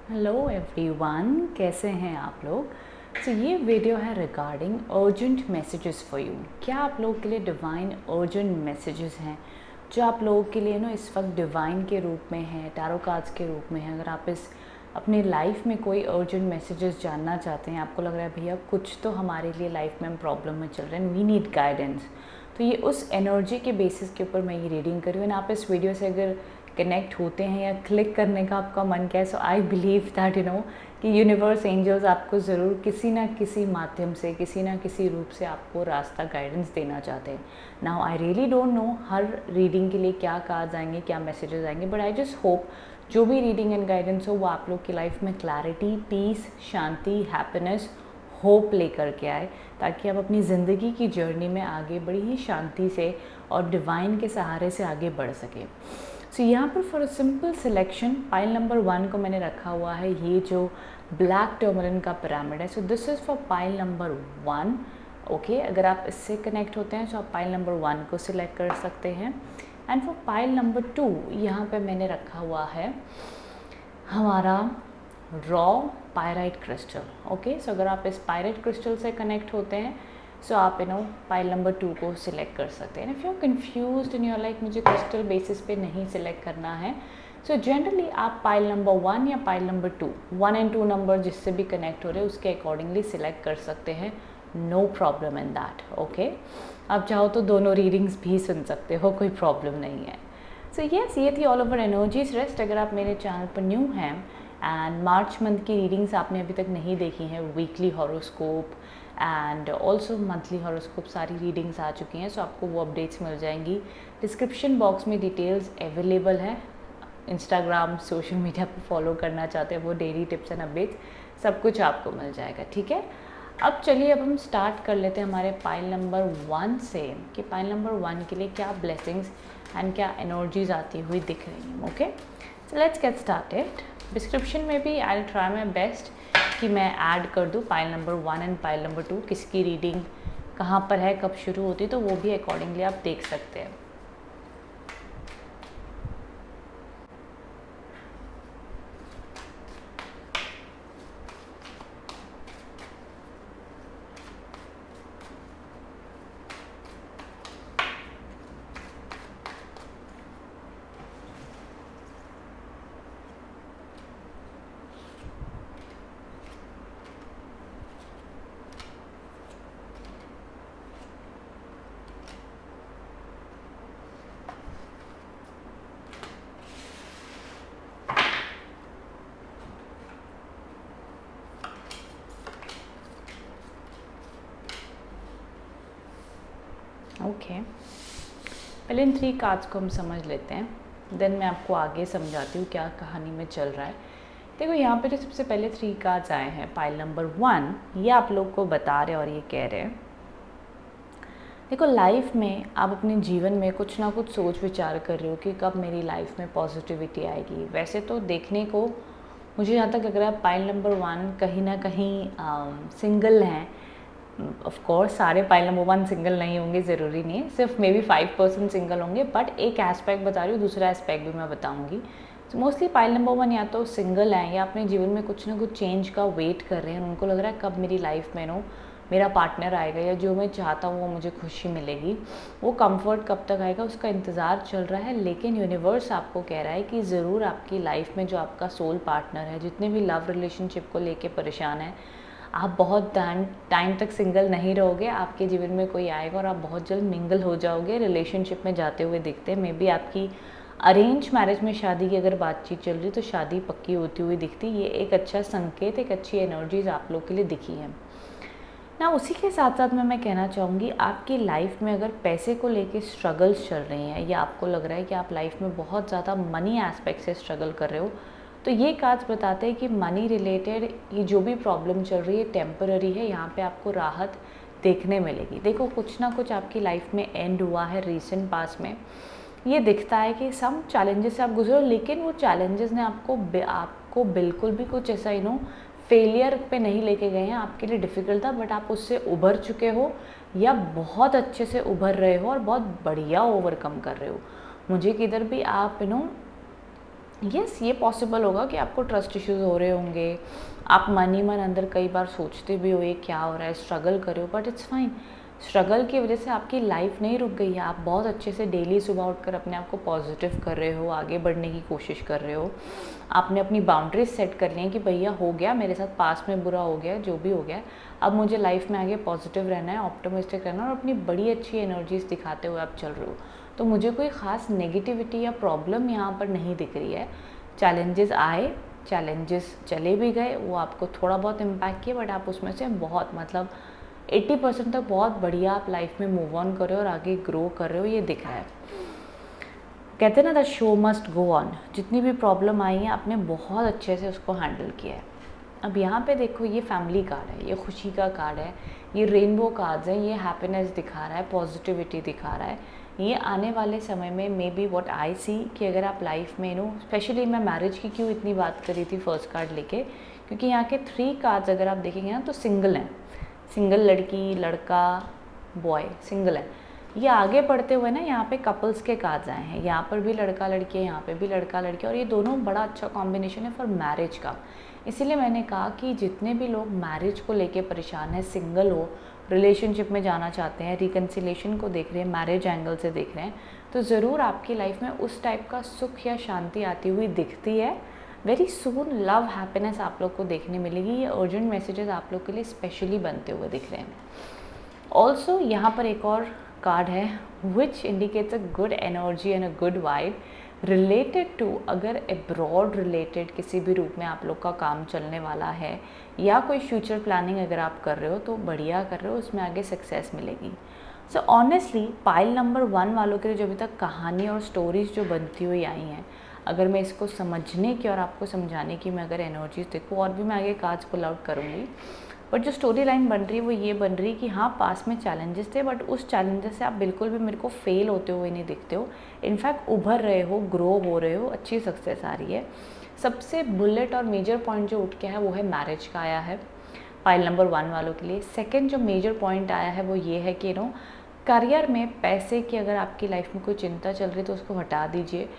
Hello everyone, कैसे हैं आप लोग। ये वीडियो है regarding urgent messages for you. क्या आप लोगों के लिए डिवाइन अर्जेंट मैसेजेस हैं जो आप लोगों के लिए इस वक्त डिवाइन के रूप में है, टैरो कार्ड्स के रूप में है। अगर आप इस अपनी लाइफ में कोई अर्जेंट मैसेजेस जानना चाहते हैं, आपको लग रहा है भैया कुछ तो हमारे लिए लाइफ में हम प्रॉब्लम में चल रहे हैं, वी नीड गाइडेंस, तो ये उस एनर्जी के बेसिस के ऊपर मैं ये रीडिंग कर रही हूँ। आप इस वीडियो से अगर कनेक्ट होते हैं या क्लिक करने का आपका मन क्या है, सो आई बिलीव दैट कि यूनिवर्स एंजल्स आपको ज़रूर किसी ना किसी माध्यम से, किसी ना किसी रूप से आपको रास्ता गाइडेंस देना चाहते हैं। Now I really don't know her reading के लिए क्या कार्ड्स आएंगे, क्या मैसेजेस आएंगे, बट आई जस्ट होप जो भी रीडिंग एंड गाइडेंस हो वो आप लोग की लाइफ में क्लैरिटी, पीस, शांति, हैप्पीनेस, होप लेकर के आए, ताकि आप अपनी ज़िंदगी की जर्नी में आगे बड़ी ही शांति से और डिवाइन के सहारे से आगे बढ़ सकें। सो यहाँ पर for a simple selection pile number 1 को मैंने रखा हुआ है, ये जो ब्लैक टर्मलिन का पिरामिड है। So this is for pile number 1। Okay, अगर आप इससे कनेक्ट होते हैं तो आप पाइल नंबर 1 को सिलेक्ट कर सकते हैं। एंड फॉर पाइल नंबर 2 यहाँ पे मैंने रखा हुआ है हमारा रॉ पायराइट क्रिस्टल। ओके, सो अगर आप इस पायराइट क्रिस्टल से कनेक्ट होते हैं सो आप पाइल नंबर 2 को सिलेक्ट कर सकते हैं। If you are confused in your life मुझे क्रिस्टल बेसिस पे नहीं सिलेक्ट करना है, सो जनरली आप पाइल नंबर 1 या पाइल नंबर 2, 1 एंड 2 नंबर जिससे भी कनेक्ट हो रहे हैं उसके अकॉर्डिंगली सिलेक्ट कर सकते हैं। No problem in that. Okay, आप चाहो तो दोनों रीडिंग्स भी सुन सकते हो, कोई प्रॉब्लम नहीं है। सो येस, ये थी ऑल ओवर एनर्जीज रेस्ट। अगर आप मेरे चैनल पर न्यू हैं एंड मार्च मंथ की रीडिंग्स आपने अभी तक नहीं देखी हैं, weekly horoscope and also monthly horoscope सारी रीडिंग्स आ चुकी हैं, सो आपको वो अपडेट्स मिल जाएंगी। डिस्क्रिप्शन बॉक्स में डिटेल्स अवेलेबल है। इंस्टाग्राम, सोशल मीडिया पर फॉलो करना चाहते हैं वो डेली टिप्स एंड अपडेट्स सब कुछ आपको मिल जाएगा। ठीक है, अब चलिए अब हम स्टार्ट कर लेते हैं हमारे पाइल नंबर 1 से कि पाइल नंबर 1 के लिए क्या ब्लेसिंग्स एंड क्या एनर्जीज आती हुई दिख रही हैं। Okay, so let's get started. Description में भी I will try my best कि मैं ऐड कर दूँ pile number 1 and pile number 2 किसकी रीडिंग कहाँ पर है, कब शुरू होती है, तो वो भी अकॉर्डिंगली आप देख सकते हैं। ओके, पहले इन 3 कार्ड्स को हम समझ लेते हैं, देन मैं आपको आगे समझाती हूँ क्या कहानी में चल रहा है। देखो यहाँ पे जो सबसे पहले 3 कार्ड्स आए हैं पाइल नंबर 1, ये आप लोग को बता रहे और ये कह रहे हैं, देखो लाइफ में आप अपने जीवन में कुछ ना कुछ सोच विचार कर रहे हो कि कब मेरी लाइफ में पॉजिटिविटी आएगी। वैसे तो देखने को मुझे जहाँ तक लग रहा है पाइल नंबर 1 कहीं ना कहीं सिंगल हैं। ऑफ कोर्स सारे पाइल नंबर 1 सिंगल नहीं होंगे, ज़रूरी नहीं है, सिर्फ मे बी 5% सिंगल होंगे, बट एक एस्पेक्ट बता रही हूँ, दूसरा एस्पेक्ट भी मैं बताऊँगी। तो मोस्टली पाइल नंबर 1 या तो सिंगल हैं या अपने जीवन में कुछ ना कुछ चेंज का वेट कर रहे हैं। उनको लग रहा है कब मेरी लाइफ में मेरा पार्टनर आएगा या जो मैं चाहता हूँ वो मुझे खुशी मिलेगी, वो कंफर्ट कब तक आएगा उसका इंतज़ार चल रहा है। लेकिन यूनिवर्स आपको कह रहा है कि ज़रूर आपकी लाइफ में जो आपका सोल पार्टनर है, जितने भी लव रिलेशनशिप को लेके परेशान है, आप बहुत टाइम तक सिंगल नहीं रहोगे, आपके जीवन में कोई आएगा और आप बहुत जल्द मिंगल हो जाओगे, रिलेशनशिप में जाते हुए दिखते हैं। मे बी आपकी अरेंज मैरिज में शादी की अगर बातचीत चल रही तो शादी पक्की होती हुई दिखती। ये एक अच्छा संकेत, एक अच्छी एनर्जीज आप लोग के लिए दिखी है ना। उसी के साथ साथ मैं कहना चाहूँगी आपकी लाइफ में अगर पैसे को लेके स्ट्रगल्स चल रही हैं या आपको लग रहा है कि आप लाइफ में बहुत ज़्यादा मनी एस्पेक्ट से स्ट्रगल कर रहे हो, तो ये कार्ड्स बताते हैं कि मनी रिलेटेड ये जो भी प्रॉब्लम चल रही है टेम्पररी है, यहाँ पे आपको राहत देखने मिलेगी। देखो कुछ ना कुछ आपकी लाइफ में एंड हुआ है रिसेंट पास में, ये दिखता है कि सम चैलेंजेस से आप गुजरो, लेकिन वो चैलेंजेस ने आपको बिल्कुल भी कुछ ऐसा फेलियर पे नहीं लेके गए हैं। आपके लिए डिफ़िकल्ट था बट आप उससे उभर चुके हो या बहुत अच्छे से उभर रहे हो और बहुत बढ़िया ओवरकम कर रहे हो। मुझे किधर भी आप यस, ये पॉसिबल होगा कि आपको ट्रस्ट इश्यूज हो रहे होंगे, आप मन ही मन अंदर कई बार सोचते भी हो ये क्या हो रहा है, स्ट्रगल कर रहे हो, बट इट्स फाइन। स्ट्रगल की वजह से आपकी लाइफ नहीं रुक गई है, आप बहुत अच्छे से डेली सुबह उठकर अपने आप को पॉजिटिव कर रहे हो, आगे बढ़ने की कोशिश कर रहे हो। आपने अपनी बाउंड्रीज सेट कर ली हैं कि भैया हो गया मेरे साथ, पास में बुरा हो गया, जो भी हो गया, अब मुझे लाइफ में आगे पॉजिटिव रहना है, ऑप्टिमिस्टिक रहना है और अपनी बड़ी अच्छी एनर्जीज दिखाते हुए आप चल रहे हो। तो मुझे कोई ख़ास नेगेटिविटी या प्रॉब्लम यहाँ पर नहीं दिख रही है। चैलेंजेस आए, चैलेंजेस चले भी गए, वो आपको थोड़ा बहुत इम्पैक्ट किए, बट आप उसमें से बहुत 80% तक बहुत बढ़िया आप लाइफ में मूव ऑन कर रहे हो और आगे ग्रो कर रहे हो, ये दिख रहा है। कहते हैं ना, the show must go on. जितनी भी प्रॉब्लम आई है आपने बहुत अच्छे से उसको हैंडल किया है। अब यहाँ पे देखो, ये फैमिली कार्ड है, ये खुशी का कार्ड है, ये रेनबो कार्ड्स हैं, ये हैप्पीनेस दिखा रहा है, पॉजिटिविटी दिखा रहा है। ये आने वाले समय में मे बी व्हाट आई सी कि अगर आप लाइफ में स्पेशली मैं मैरिज की क्यों इतनी बात करी थी फर्स्ट कार्ड लेके, क्योंकि यहाँ के 3 कार्ड्स अगर आप देखेंगे ना तो सिंगल हैं, सिंगल लड़की लड़का बॉय सिंगल है। ये आगे बढ़ते हुए ना यहाँ पे कपल्स के कार्ड्स आए हैं, यहाँ पर भी लड़का लड़की है, यहाँ पे भी लड़का लड़की, और ये दोनों बड़ा अच्छा कॉम्बिनेशन है फॉर मैरिज का। इसीलिए मैंने कहा कि जितने भी लोग मैरिज को लेके परेशान हैं, सिंगल हो, रिलेशनशिप में जाना चाहते हैं, रिकन्सिलेशन को देख रहे हैं, मैरिज एंगल से देख रहे हैं, तो ज़रूर आपकी लाइफ में उस टाइप का सुख या शांति आती हुई दिखती है। वेरी सून लव हैप्पीनेस आप लोग को देखने मिलेगी। ये अर्जेंट मैसेजेस आप लोग के लिए स्पेशली बनते हुए दिख रहे हैं। ऑल्सो यहाँ पर एक और कार्ड है which indicates a good energy and a good vibe related to, अगर अब्रॉड रिलेटेड किसी भी रूप में आप लोग का काम चलने वाला है या कोई फ्यूचर प्लानिंग अगर आप कर रहे हो तो बढ़िया कर रहे हो, उसमें आगे सक्सेस मिलेगी। सो ऑनेस्टली पाइल नंबर 1 वालों के लिए जो अभी तक कहानी और स्टोरीज जो बनती हुई आई हैं, अगर मैं इसको समझने की और आपको समझाने की मैं अगर एनर्जीज देखूँ, और भी मैं आगे कार्ड्स पुल आउट करूँगी, बट जो स्टोरी लाइन बन रही है वो ये बन रही है कि हाँ पास में चैलेंजेस थे, बट उस चैलेंजेस से आप बिल्कुल भी मेरे को फेल होते हुए नहीं दिखते हो, इनफैक्ट उभर रहे हो, ग्रो हो रहे हो, अच्छी सक्सेस आ रही है। सबसे बुलेट और मेजर पॉइंट जो उठ के है वो है मैरिज का आया है पाइल नंबर 1 वालों के लिए। सेकेंड जो मेजर पॉइंट आया है वो ये है कि करियर में पैसे की अगर आपकी लाइफ में कोई चिंता चल रही है तो उसको हटा दीजिए।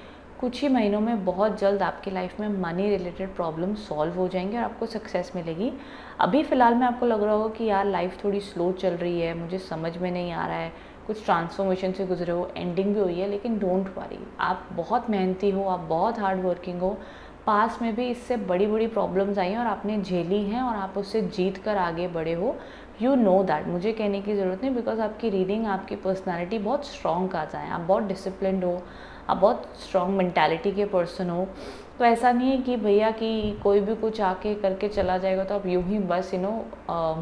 कुछ ही महीनों में बहुत जल्द आपकी लाइफ में मनी रिलेटेड प्रॉब्लम सॉल्व हो जाएंगे और आपको सक्सेस मिलेगी। अभी फ़िलहाल में आपको लग रहा होगा कि यार लाइफ थोड़ी स्लो चल रही है, मुझे समझ में नहीं आ रहा है, कुछ ट्रांसफॉर्मेशन से गुजरे हो, एंडिंग भी हुई है, लेकिन डोंट वरी, आप बहुत मेहनती हो, आप बहुत हार्ड वर्किंग हो। पास में भी इससे बड़ी बड़ी प्रॉब्लम्स आई हैं और आपने झेली हैं और आप उससे जीत कर आगे बढ़े हो। यू नो दैट, मुझे कहने की ज़रूरत नहीं, बिकॉज आपकी रीडिंग, आपकी पर्सनैलिटी बहुत स्ट्रॉन्ग का जाए, आप बहुत डिसिप्लिन्ड हो, आप बहुत स्ट्रॉन्ग मेंटालिटी के पर्सन हो। तो ऐसा नहीं है कि भैया कि कोई भी कुछ आके करके चला जाएगा तो आप यूं ही बस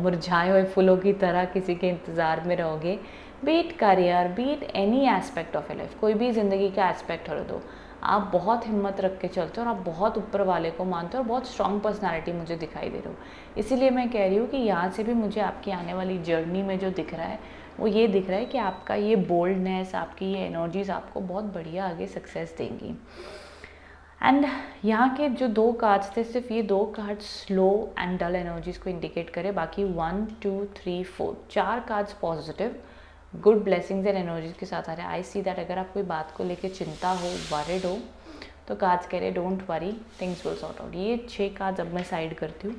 मुरझाए हुए फूलों की तरह किसी के इंतज़ार में रहोगे। Beat career, beat any aspect of a life, कोई भी ज़िंदगी का एस्पेक्ट हो तो आप बहुत हिम्मत रख के चलते हो और आप बहुत ऊपर वाले को मानते हो और बहुत स्ट्रॉन्ग पर्सनालिटी मुझे दिखाई दे रही हो। इसीलिए मैं कह रही हूँ कि यहाँ से भी मुझे आपकी आने वाली जर्नी में जो दिख रहा है वो ये दिख रहा है कि आपका ये बोल्डनेस, आपकी ये एनर्जीज आपको बहुत बढ़िया आगे सक्सेस देंगी। एंड यहाँ के जो 2 कार्ड्स थे, सिर्फ ये 2 card slow and dull energies को इंडिकेट करे, बाकी 1 2 3 4 4 cards positive good blessings and energies के साथ आ रहे हैं। आई सी दैट अगर आप कोई बात को लेकर चिंता हो, वरिड हो, तो कार्ड्स कह रहे don't worry, things will sort out. ये 6 कार्ड्स अब मैं साइड करती हूँ।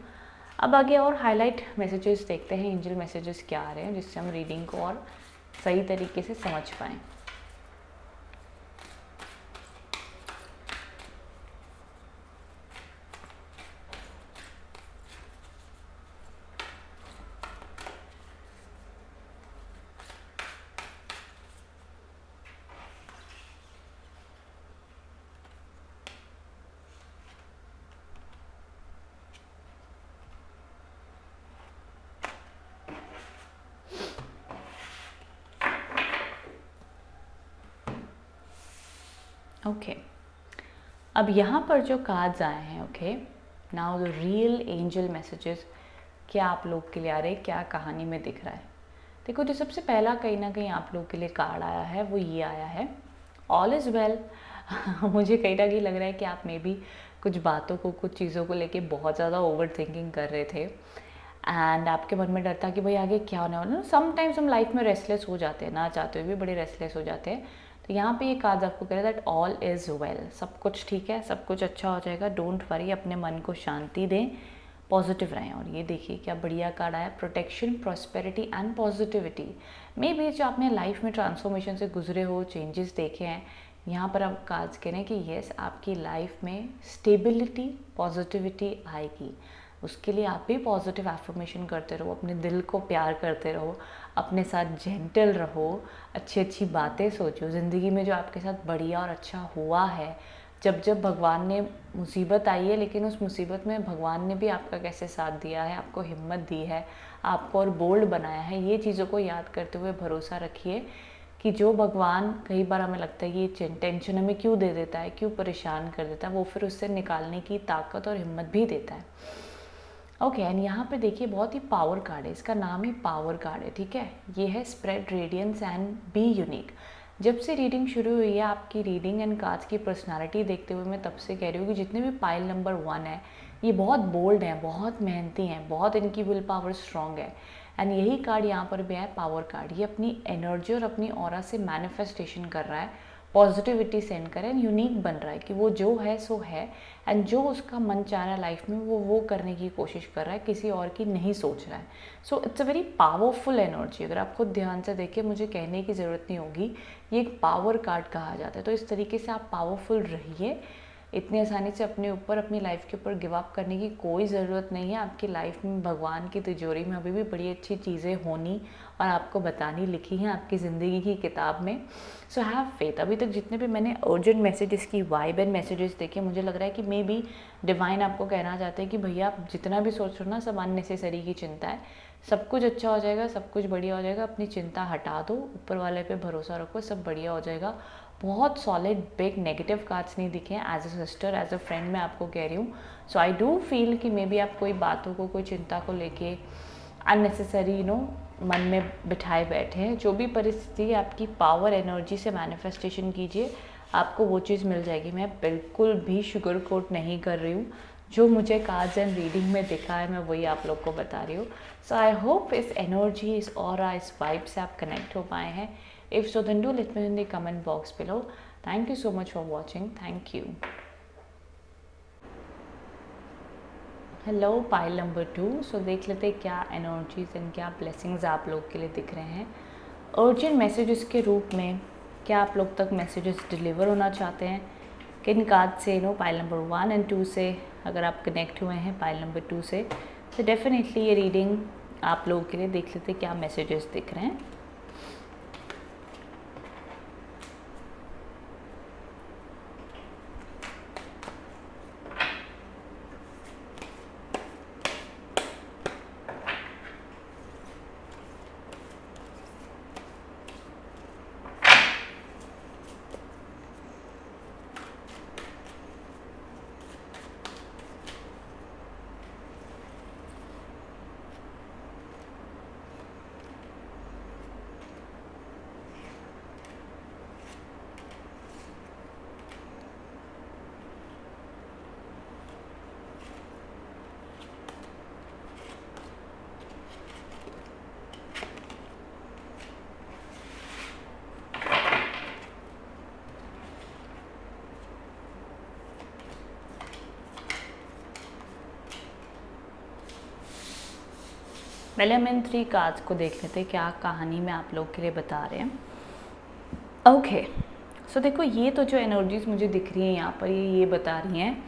अब आगे और हाईलाइट मैसेजेस देखते हैं, एंजल मैसेजेस क्या आ रहे हैं, जिससे हम रीडिंग को और सही तरीके से समझ पाएँ। ओके, अब यहाँ पर जो कार्ड्स आए हैं, okay, now the real angel messages क्या आप लोग के लिए आ रहे हैं, क्या कहानी में दिख रहा है। देखो, जो सबसे पहला कहीं ना कहीं आप लोग के लिए कार्ड आया है वो ये आया है, ऑल इज़ वेल। मुझे कहीं ना कहीं लग रहा है कि आप में भी कुछ बातों को, कुछ चीज़ों को लेके बहुत ज़्यादा ओवर थिंकिंग कर रहे थे एंड आपके मन में डर था कि भाई आगे क्या होने वाला है। समटाइम्स हम लाइफ में रेस्टलेस हो जाते हैं, ना चाहते हुए भी बड़े रेस्टलेस हो जाते हैं। तो यहाँ पे ये कार्ड आपको कह रहा है दैट ऑल इज़ वेल, सब कुछ ठीक है, सब कुछ अच्छा हो जाएगा, डोंट वरी, अपने मन को शांति दें, पॉजिटिव रहें। और ये देखिए क्या बढ़िया कार्ड आया, protection, prosperity and positivity. May be जो आपने लाइफ में ट्रांसफॉर्मेशन से गुजरे हो, चेंजेस देखे हैं, यहाँ पर आप कार्ड्स कह रहे हैं कि येस आपकी लाइफ में स्टेबिलिटी, पॉजिटिविटी आएगी। उसके लिए आप भी पॉजिटिव एफर्मेशन करते रहो, अपने दिल को प्यार करते रहो, अपने साथ जेंटल रहो, अच्छी अच्छी बातें सोचो। ज़िंदगी में जो आपके साथ बढ़िया और अच्छा हुआ है, जब जब भगवान ने मुसीबत आई है, लेकिन उस मुसीबत में भगवान ने भी आपका कैसे साथ दिया है, आपको हिम्मत दी है, आपको और बोल्ड बनाया है, ये चीज़ों को याद करते हुए भरोसा रखिए कि जो भगवान, कई बार हमें लगता है कि ये टेंशन हमें क्यों दे देता है, क्यों परेशान कर देता है, वो फिर उससे निकालने की ताकत और हिम्मत भी देता है। ओके, एंड यहाँ पे देखिए बहुत ही पावर कार्ड है, इसका नाम ही पावर कार्ड है, ठीक है। ये है spread radiance and be unique. जब से रीडिंग शुरू हुई है, आपकी रीडिंग एंड कार्ड्स की पर्सनालिटी देखते हुए मैं तब से कह रही हूँ कि जितने भी पाइल नंबर 1 है, ये बहुत बोल्ड हैं, बहुत मेहनती हैं, बहुत इनकी विल पावर स्ट्रॉन्ग है। एंड यही कार्ड यहाँ पर भी है, पावर कार्ड। ये अपनी एनर्जी और अपनी ऑरा से मैनिफेस्टेशन कर रहा है, पॉजिटिविटी सेंड करें, यूनिक बन रहा है कि वो जो है सो है, एंड जो उसका मन चाह रहा है लाइफ में वो करने की कोशिश कर रहा है, किसी और की नहीं सोच रहा है। So it's a very powerful energy. अगर आप खुद ध्यान से देखें, मुझे कहने की ज़रूरत नहीं होगी, ये एक पावर कार्ड कहा जाता है। तो इस तरीके से आप पावरफुल रहिए, इतनी आसानी से अपने ऊपर, अपनी लाइफ के ऊपर गिव अप करने की कोई ज़रूरत नहीं है। आपकी लाइफ में भगवान की तिजोरी में अभी भी बड़ी अच्छी चीज़ें होनी और आपको बतानी लिखी हैं आपकी ज़िंदगी की किताब में। So have faith. अभी तक जितने भी मैंने अर्जेंट मैसेजेस की वाइब एंड मैसेजेस देखे, मुझे लग रहा है कि मे बी डिवाइन आपको कहना चाहते हैं कि भैया आप जितना भी सोच रहे हो ना, सब अननेसेसरी की चिंता है, सब कुछ अच्छा हो जाएगा, सब कुछ बढ़िया हो जाएगा, अपनी चिंता हटा दो, ऊपर वाले पे भरोसा रखो, सब बढ़िया हो जाएगा। बहुत सॉलिड बिग नेगेटिव कार्ड्स नहीं दिखे हैं। As a sister, as a friend मैं आपको कह रही हूँ। सो आई डू फील कि मे बी आप कोई बातों को, कोई चिंता को लेके अननेसेसरी मन में बिठाए बैठे हैं। जो भी परिस्थिति, आपकी पावर एनर्जी से मैनिफेस्टेशन कीजिए, आपको वो चीज़ मिल जाएगी। मैं बिल्कुल भी शुगर कोट नहीं कर रही हूँ, जो मुझे कार्ड्स एंड रीडिंग में दिखा है मैं वही आप लोग को बता रही हूँ। सो आई होप इस एनर्जी, इस ऑरा, इस वाइब से आप कनेक्ट हो पाए हैं। If so, then do let me know in the comment box below. Thank you so much for watching. Thank you. Hello pile number 2। सो देख लेते हैं क्या एनर्जीज एंड क्या ब्लेसिंग्स आप लोग के लिए दिख रहे हैं अर्जेंट मैसेजेस के रूप में। क्या आप लोग तक मैसेजेस डिलीवर होना चाहते हैं? किन कार्ड से पाइल नंबर 1 एंड 2 से अगर आप कनेक्ट हुए हैं पाइल नंबर 2 से, तो डेफिनेटली ये रीडिंग आप लोगों के लिए। देख लेते हैं क्या मैसेजेस दिख रहे हैं। पहले हम इन 3 कार्ड्स को देख लेते हैं, क्या कहानी में आप लोग के लिए बता रहे हैं। ओके, सो देखो ये तो जो एनर्जीज मुझे दिख रही हैं यहाँ पर, ये बता रही हैं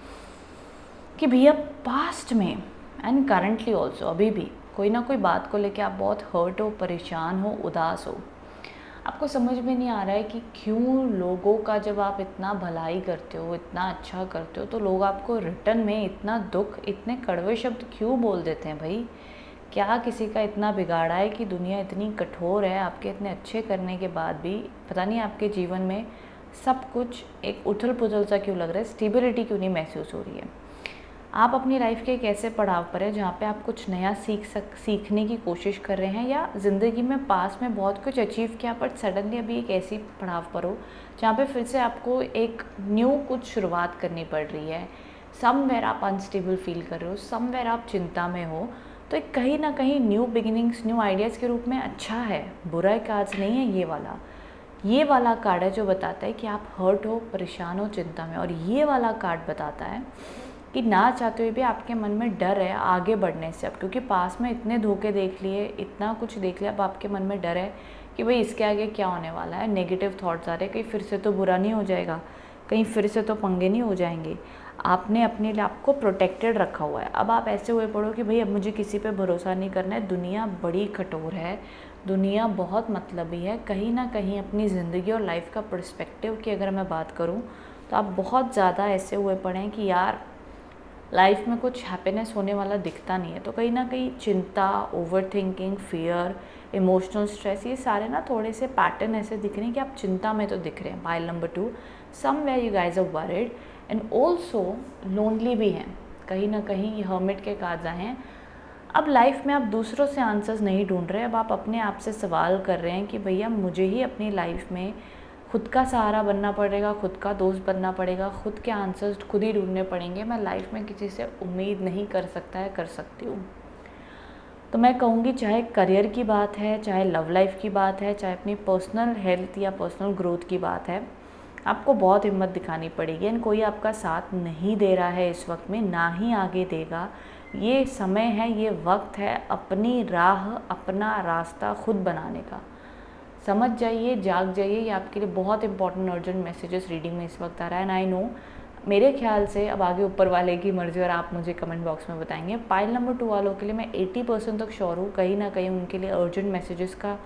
कि भैया पास्ट में एंड करंटली ऑल्सो, अभी भी कोई ना कोई बात को लेके आप बहुत हर्ट हो, परेशान हो, उदास हो। आपको समझ में नहीं आ रहा है कि क्यों लोगों का, जब आप इतना भलाई करते हो, इतना अच्छा करते हो, तो लोग आपको रिटर्न में इतना दुख, इतने कड़वे शब्द क्यों बोल देते हैं भाई। क्या किसी का इतना बिगाड़ा है कि दुनिया इतनी कठोर है, आपके इतने अच्छे करने के बाद भी पता नहीं आपके जीवन में सब कुछ एक उथल पुथल सा क्यों लग रहा है, स्टेबिलिटी क्यों नहीं महसूस हो रही है। आप अपनी लाइफ के एक ऐसे पड़ाव पर है जहाँ पे आप कुछ नया सीखने की कोशिश कर रहे हैं, या ज़िंदगी में पास में बहुत कुछ अचीव किया, बट सडनली अभी एक ऐसी पड़ाव पर हो जहाँ पे फिर से आपको एक न्यू कुछ शुरुआत करनी पड़ रही है। समवेयर आप अनस्टेबल फील कर रहे हो, समवेयर आप चिंता में हो। तो एक कहीं ना कहीं न्यू बिगिनिंग्स, न्यू आइडियाज़ के रूप में अच्छा है, बुरा कार्ड्स नहीं है ये वाला। ये वाला कार्ड है जो बताता है कि आप हर्ट हो, परेशान हो, चिंता में। और ये वाला कार्ड बताता है कि ना चाहते हुए भी आपके मन में डर है आगे बढ़ने से। अब क्योंकि पास में इतने धोखे देख लिए, इतना कुछ देख लिया, अब आपके मन में डर है कि भाई इसके आगे क्या होने वाला है। नेगेटिव थॉट्स आ रहे हैं, कहीं फिर से तो बुरा नहीं हो जाएगा, कहीं फिर से तो पंगे नहीं हो जाएंगे। आपने अपने लिए आपको प्रोटेक्टेड रखा हुआ है। अब आप ऐसे हुए पड़ो कि भाई अब मुझे किसी पे भरोसा नहीं करना है, दुनिया बड़ी कठोर है, दुनिया बहुत मतलबी है। कहीं ना कहीं अपनी ज़िंदगी और लाइफ का पर्सपेक्टिव की अगर मैं बात करूँ तो आप बहुत ज़्यादा ऐसे हुए पड़े हैं कि यार लाइफ में कुछ हैप्पीनेस होने वाला दिखता नहीं है। तो कहीं ना कहीं चिंता, over thinking, fear, emotional stress, ये सारे ना थोड़े से पैटर्न ऐसे दिख रहे हैं कि आप चिंता में तो दिख रहे हैं। Pile number 2, somewhere you guys are worried and also lonely भी हैं। कहीं ना कहीं ये हर्मिट के कार्ड्स आए हैं। अब लाइफ में आप दूसरों से आंसर्स नहीं ढूंढ रहे, अब आप अपने आप से सवाल कर रहे हैं कि भैया मुझे ही अपनी लाइफ में खुद का सहारा बनना पड़ेगा, खुद का दोस्त बनना पड़ेगा, खुद के आंसर्स खुद ही ढूंढने पड़ेंगे। मैं लाइफ में किसी से उम्मीद नहीं कर सकता है, कर सकती हूँ। तो मैं कहूँगी चाहे करियर की बात है, चाहे लव लाइफ की बात है, चाहे अपनी पर्सनल हेल्थ या पर्सनल ग्रोथ की बात है, आपको बहुत हिम्मत दिखानी पड़ेगी। एंड कोई आपका साथ नहीं दे रहा है इस वक्त में, ना ही आगे देगा। ये समय है, ये वक्त है अपनी राह, अपना रास्ता खुद बनाने का। समझ जाइए, जाग जाइए। ये आपके लिए बहुत इंपॉर्टेंट अर्जेंट मैसेजेस रीडिंग में इस वक्त आ रहा है। एंड आई नो, मेरे ख्याल से अब आगे ऊपर वाले की मर्जी और आप मुझे कमेंट बॉक्स में बताएंगे। पाइल नंबर 2 वालों के लिए मैं 80% तक श्योर हूँ, कहीं ना कहीं उनके लिए अर्जेंट मैसेजेस का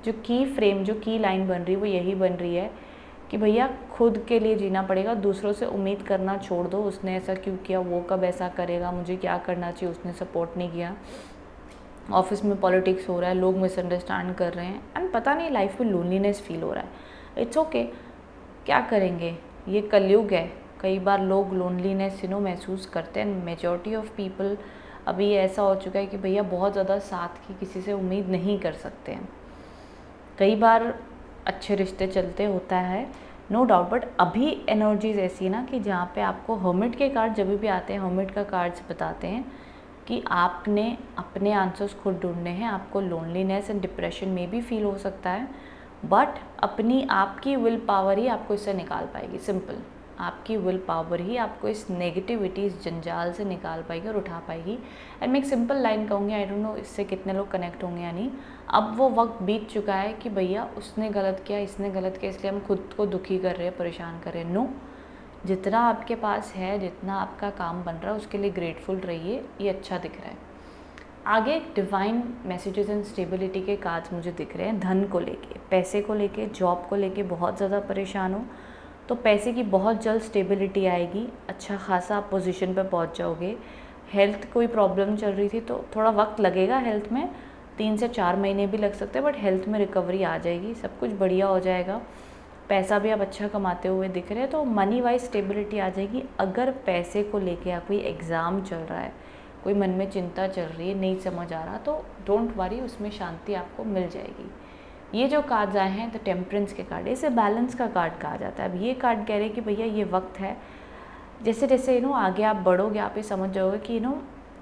जो की फ्रेम, जो की लाइन बन रही है वो यही बन रही है कि भैया खुद के लिए जीना पड़ेगा। दूसरों से उम्मीद करना छोड़ दो, उसने ऐसा क्यों किया, वो कब ऐसा करेगा, मुझे क्या करना चाहिए, उसने सपोर्ट नहीं किया। ऑफिस में पॉलिटिक्स हो रहा है, लोग मिसअंडरस्टैंड कर रहे हैं एंड पता नहीं लाइफ में लोनलीनेस फील हो रहा है। इट्स ओके, क्या करेंगे, ये कलयुग है। कई बार लोग लोनलीनेस महसूस करते हैं। मेजॉरिटी ऑफ पीपल अभी ऐसा हो चुका है कि भैया बहुत ज़्यादा साथ की किसी से उम्मीद नहीं कर सकते हैं। कई बार अच्छे रिश्ते चलते होता है, नो डाउट, बट अभी एनर्जीज ऐसी है ना कि जहाँ पे आपको हर्मिट के कार्ड जब भी आते हैं, हर्मिट का कार्ड्स बताते हैं कि आपने अपने आंसर्स खुद ढूंढने हैं। आपको लोनलीनेस एंड डिप्रेशन में भी फील हो सकता है, बट अपनी आपकी विल पावर ही आपको इससे निकाल पाएगी। सिंपल, आपकी विल पावर ही आपको इस नेगेटिविटी, इस जंजाल से निकाल पाएगी और उठा पाएगी। एंड मैं एक सिंपल लाइन कहूँगी, आई डोंट नो इससे कितने लोग कनेक्ट होंगे या नहीं। अब वो वक्त बीत चुका है कि भैया उसने गलत किया, इसने गलत किया, इसलिए हम खुद को दुखी कर रहे हैं, परेशान कर रहे हैं। नो, जितना आपके पास है, जितना आपका काम बन रहा है, उसके लिए ग्रेटफुल रहिए। ये अच्छा दिख रहा है। आगे डिवाइन मैसेजेस एंड स्टेबिलिटी के कार्ड्स मुझे दिख रहे हैं। धन को लेके, पैसे को लेके, जॉब को लेके बहुत ज़्यादा परेशान हो तो पैसे की बहुत जल्द स्टेबिलिटी आएगी। अच्छा खासा आप पोजीशन पे पहुंच जाओगे। हेल्थ कोई प्रॉब्लम चल रही थी तो थोड़ा वक्त लगेगा, हेल्थ में 3 से 4 महीने भी लग सकते हैं, बट हेल्थ में रिकवरी आ जाएगी, सब कुछ बढ़िया हो जाएगा। पैसा भी आप अच्छा कमाते हुए दिख रहे हैं, तो मनी वाइज स्टेबिलिटी आ जाएगी। अगर पैसे को लेके या कोई एग्ज़ाम चल रहा है, कोई मन में चिंता चल रही है, नहीं समझ आ रहा, तो डोंट वरी, उसमें शांति आपको मिल जाएगी। ये जो कार्ड्स आए हैं द टेम्परेंस के कार्ड, इसे बैलेंस का कार्ड कहा जाता है। अब ये कार्ड कह रहे हैं कि भैया ये वक्त है, जैसे जैसे आगे आप बढ़ोगे आप ये समझ जाओगे कि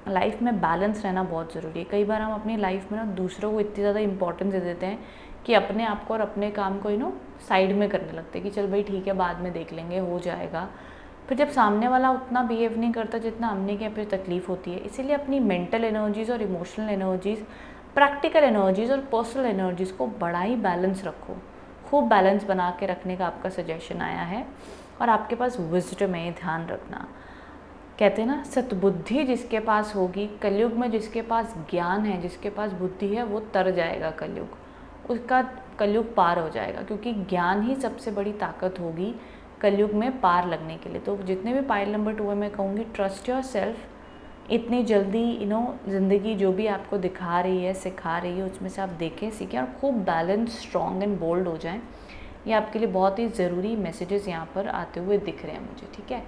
लाइफ में बैलेंस रहना बहुत ज़रूरी है। कई बार हम अपनी लाइफ में दूसरों को इतनी ज़्यादा इंपॉर्टेंस दे देते हैं कि अपने आप को और अपने काम को साइड में करने लगते हैं कि चल भाई ठीक है, बाद में देख लेंगे, हो जाएगा। फिर जब सामने वाला उतना बिहेव नहीं करता जितना हमने किया, फिर तकलीफ़ होती है। इसीलिए अपनी मेंटल एनर्जीज़ और इमोशनल एनर्जीज़, प्रैक्टिकल एनर्जीज़ और पर्सनल एनर्जीज़ को बड़ा ही बैलेंस रखो। खूब बैलेंस बना के रखने का आपका सजेशन आया है। और आपके पास विजडम है, ध्यान रखना। कहते हैं ना, सतबुद्धि जिसके पास होगी, कलयुग में जिसके पास ज्ञान है, जिसके पास बुद्धि है, वो तर जाएगा कलयुग, उसका कलयुग पार हो जाएगा, क्योंकि ज्ञान ही सबसे बड़ी ताकत होगी कलयुग में पार लगने के लिए। तो जितने भी पाइल नंबर 2 है, मैं कहूँगी ट्रस्ट योर सेल्फ। इतनी जल्दी ज़िंदगी जो भी आपको दिखा रही है, सिखा रही है, उसमें से आप देखें, सीखें और खूब बैलेंस, स्ट्रॉन्ग एंड बोल्ड हो जाएं। ये आपके लिए बहुत ही ज़रूरी मैसेजेस यहाँ पर आते हुए दिख रहे हैं मुझे, ठीक है।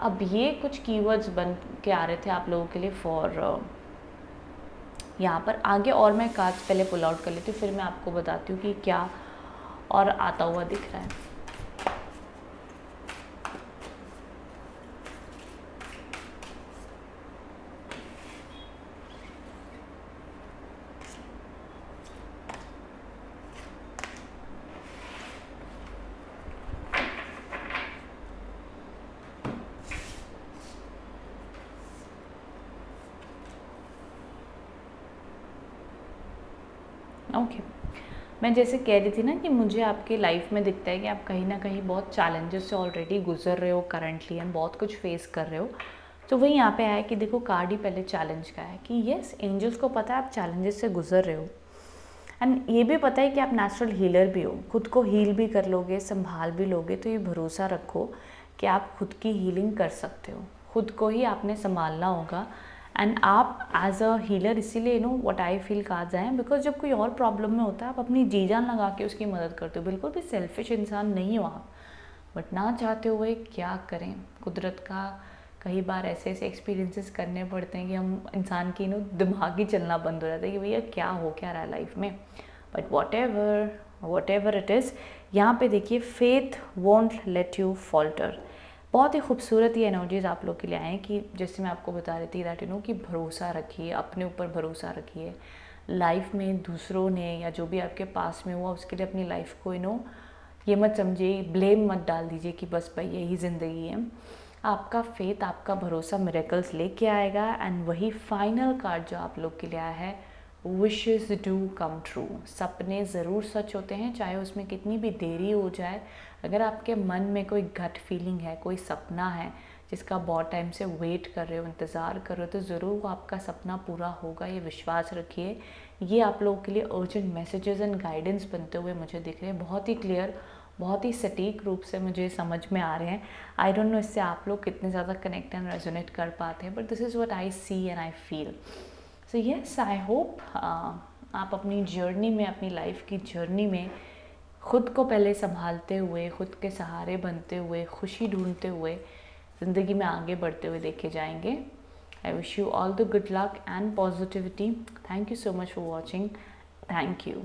अब ये कुछ कीवर्ड्स बन के आ रहे थे आप लोगों के लिए फॉर यहाँ पर। आगे और मैं कार्ड्स पहले पुल आउट कर लेती हूँ, फिर मैं आपको बताती हूँ कि क्या और आता हुआ दिख रहा है। ओके, मैं जैसे कह रही थी ना कि मुझे आपके लाइफ में दिखता है कि आप कहीं ना कहीं बहुत चैलेंजेस से ऑलरेडी गुजर रहे हो करंटली एंड बहुत कुछ फेस कर रहे हो। तो वही यहाँ पे आया कि देखो कार्ड ही पहले चैलेंज का है कि यस, एंजल्स को पता है आप चैलेंजेस से गुजर रहे हो एंड ये भी पता है कि आप नेचुरल हीलर भी हो, खुद को हील भी कर लोगे, संभाल भी लोगे। तो ये भरोसा रखो कि आप खुद की हीलिंग कर सकते हो, खुद को ही आपने संभालना होगा। एंड आप एज अ हीलर इसीलिए know what I feel cards हैं, बिकॉज जब कोई और प्रॉब्लम में होता है आप अपनी जी जान लगा के उसकी मदद करते हो, बिल्कुल भी सेल्फिश इंसान नहीं हो आप। बट ना चाहते हुए क्या करें, कुदरत का कई बार ऐसे ऐसे एक्सपीरियंसेस करने पड़ते हैं कि हम इंसान की दिमाग ही चलना बंद हो जाता है कि भैया क्या हो क्या रहा है लाइफ में। But what ever it is, यहाँ पे देखिए faith won't let you falter. बहुत ही खूबसूरत ये एनर्जीज आप लोग के लिए आए हैं कि जैसे मैं आपको बता रही थी दैट कि भरोसा रखिए, अपने ऊपर भरोसा रखिए। लाइफ में दूसरों ने या जो भी आपके पास में हुआ उसके लिए अपनी लाइफ को ये मत समझिए, ब्लेम मत डाल दीजिए कि बस भाई यही ज़िंदगी है। आपका फेथ, आपका भरोसा मिरेकल्स लेके आएगा। एंड वही फाइनल कार्ड जो आप लोग के लिए आया है, विशेस डू कम ट्रू। सपने ज़रूर सच होते हैं, चाहे उसमें कितनी भी देरी हो जाए। अगर आपके मन में कोई गट फीलिंग है, कोई सपना है जिसका बहुत टाइम से वेट कर रहे हो, इंतज़ार कर रहे हो, तो ज़रूर वो आपका सपना पूरा होगा, ये विश्वास रखिए। ये आप लोगों के लिए अर्जेंट मैसेजेस एंड गाइडेंस बनते हुए मुझे दिख रहे हैं, बहुत ही क्लियर, बहुत ही सटीक रूप से मुझे समझ में आ रहे हैं। आई डोंट नो इससे आप लोग कितने ज़्यादा कनेक्ट एंड रेजोनेट कर पाते हैं, but this is what I see and I feel. So yes, I hope आप अपनी जर्नी में, अपनी लाइफ की जर्नी में खुद को पहले संभालते हुए, खुद के सहारे बनते हुए, खुशी ढूंढते हुए ज़िंदगी में आगे बढ़ते हुए देखे जाएंगे। I wish you all the good luck and positivity. Thank you so much for watching. Thank you.